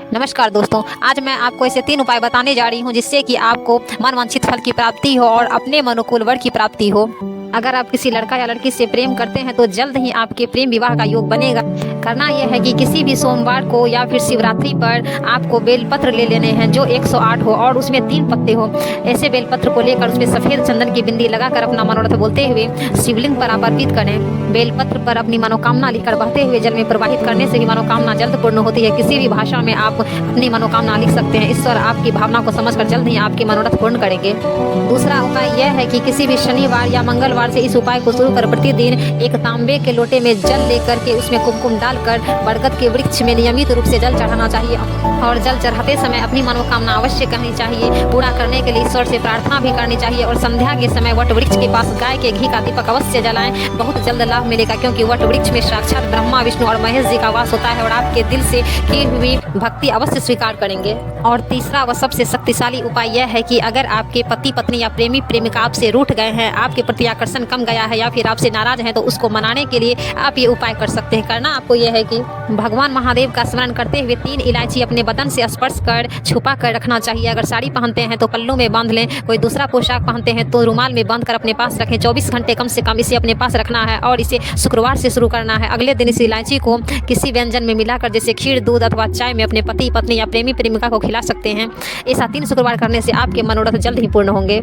नमस्कार दोस्तों, आज मैं आपको ऐसे 3 उपाय बताने जा रही हूँ जिससे कि आपको मनवांछित फल की प्राप्ति हो और अपने मनोकुल वर की प्राप्ति हो। अगर आप किसी लड़का या लड़की से प्रेम करते हैं तो जल्द ही आपके प्रेम विवाह का योग बनेगा। करना यह है कि किसी भी सोमवार को या फिर शिवरात्रि पर आपको बेलपत्र ले लेने हैं जो 108 हो और उसमें 3 पत्ते हो। ऐसे बेलपत्र को लेकर उसमें सफेद चंदन की बिंदी लगाकर अपना मनोरथ बोलते हुए शिवलिंग पर आप अर्पित करें। बेलपत्र पर अपनी मनोकामना लिखकर बहते हुए जल में प्रवाहित करने से भी मनोकामना जल्द पूर्ण होती है। किसी भी भाषा में आप अपनी मनोकामना लिख सकते हैं। ईश्वर आपकी भावना को समझकर जल्द ही आपके मनोरथ पूर्ण करेंगे। दूसरा उपाय यह है कि किसी भी शनिवार या मंगलवार से इस उपाय को शुरू कर प्रतिदिन एक तांबे के लोटे में जल लेकर के उसमें कुमकुम डालकर बरगद के वृक्ष में नियमित रूप से जल चढ़ाना चाहिए और जल चढ़ाते समय अपनी मनोकामना अवश्य कहनी चाहिए। पूरा करने के लिए ईश्वर से प्रार्थना भी करनी चाहिए और संध्या के समय वट वृक्ष के पास गाय के घी का दीपक अवश्य जलाएं। बहुत जल्द लाभ मिलेगा क्योंकि वट वृक्ष में साक्षात ब्रह्मा विष्णु और महेश जी का वास होता है और आपके दिल से की हुई भक्ति अवश्य स्वीकार करेंगे। और तीसरा व सबसे शक्तिशाली उपाय यह है कि अगर आपके पति पत्नी या प्रेमी प्रेमिका आपसे रूठ गए हैं, आपके प्रति आकर्षण कम गया है या फिर आपसे नाराज हैं तो उसको मनाने के लिए आप ये उपाय कर सकते हैं। करना आपको यह है कि भगवान महादेव का स्मरण करते हुए 3 इलायची अपने बदन से स्पर्श कर छुपा कर रखना चाहिए। अगर साड़ी पहनते हैं तो पल्लू में बांध लें, कोई दूसरा पोशाक पहनते हैं तो रुमाल में बांध कर अपने पास रखें। 24 घंटे कम से कम इसे अपने पास रखना है और इसे शुक्रवार से शुरू करना है। अगले दिन इस इलायची को किसी व्यंजन में मिलाकर जैसे खीर, दूध अथवा चाय में अपने पति पत्नी या प्रेमी प्रेमिका को खिला सकते हैं। ऐसा 3 शुक्रवार करने से आपके मनोरथ जल्द ही पूर्ण होंगे।